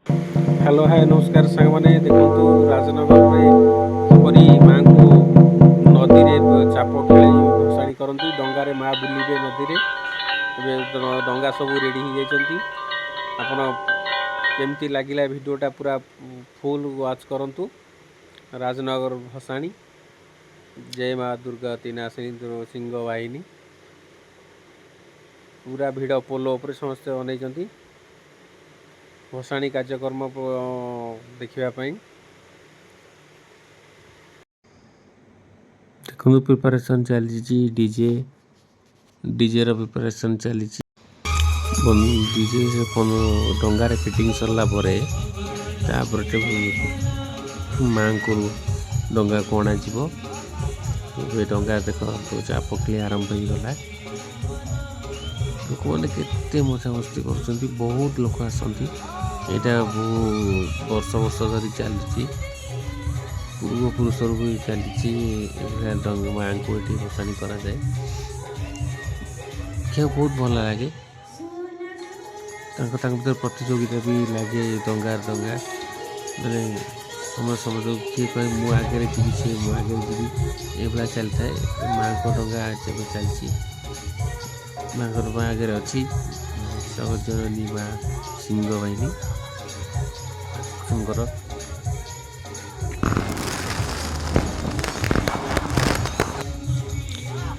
Hello hi नमस्कार सांग मैंने देखो राजनगर में किपरि माँ को नदी रे चाप खेल भसाणी करती डंगार माँ बुलवे नदी रे डंगा सब रेडी हो जाती आपण केमती लगिला भिडटा पूरा फुल वाच करंतु राजनगर भसाणी जय माँ दुर्गा तीनाशिनी सिंह वाहिनी पूरा भिड़ पोल उपर समस्ते अनेइछंती भसाणी कार्यक्रम देखा देखो प्रिपरेशन चली डीजे प्रिपरेशन चली डीजे डंगार फिटिंग सरला माँ को डंगा को अणाଯିବ डंगा देख तो चाप खेली आरंभ हो गला लोक मैंने केते मजा मस्ती कर बहुत लोक आसती यहाँ वर्ष वर्ष धरी चली पूर्वपुरुष भी चली माँ को ये भसाणी कराए बहुत भल लगे भर प्रतियोगिता भी लगे डंगार डंगा मैंने समय समय किए कहे मु आगे जी सी मु आगे जी ये चलता है माँ को डंगा चलती माँ माँ आगे अच्छी जगतजननी माँ सिंह बाहिनी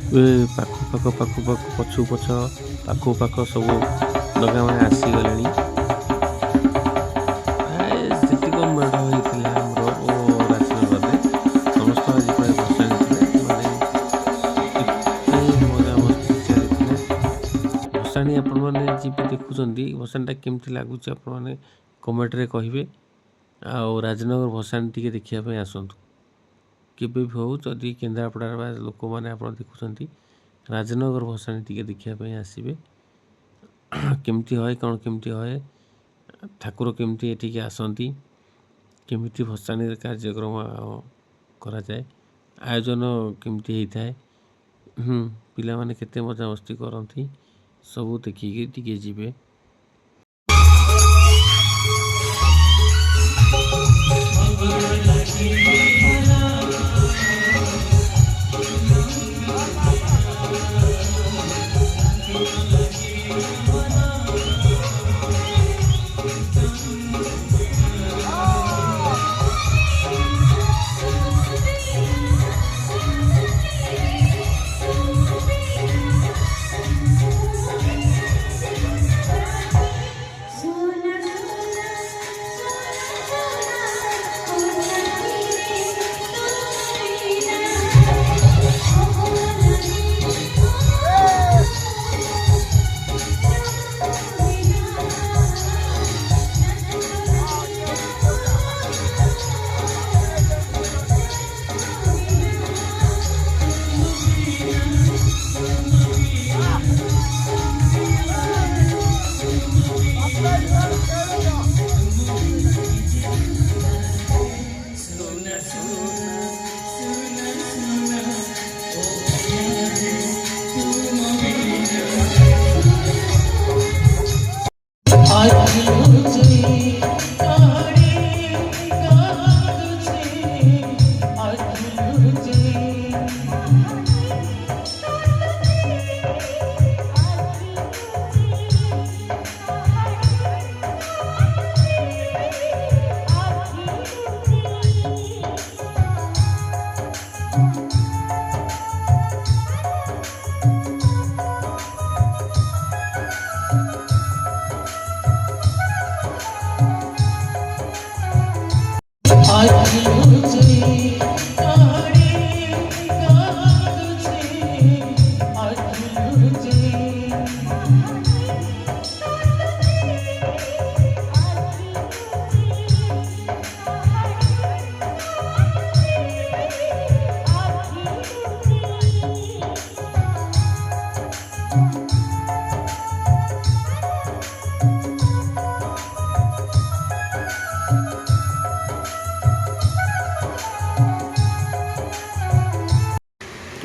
पाख पछु पछ पाख सब डगा मैंने आसीगले जी मेढ़ होता राजनगर समस्त आज प्राय भसाणी मजा मस्ती चली भसाणी आपण मैंने जी देखुं भसाणीटा केमती लगुच आपने कमेंट कहे आउ राजनगर भसाणी टी देखापी आसतु केबे भी हो जदि केन्द्रापड़ा लोक मैंने आप देखुं राजनगर भसाणी टी देखापी आसबे केमती है कौन केमती है ठाकुर केमती एठिक आसती केमिति भसाणी कार्यक्रम कराए आयोजन केमती होता है पिला माने केते मजा मस्ती करती सबू देखिए टिके जीवे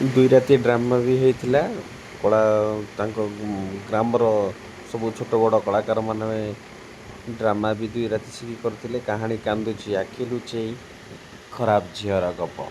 दुई राति ड्रामा भी होता कला ग्रामर सब छोट बड़ कलाकार मैंने ड्रामा भी 2 राति शिखी करथिले। कहानी कांदुची आखि लुचेई खराब झीर गप।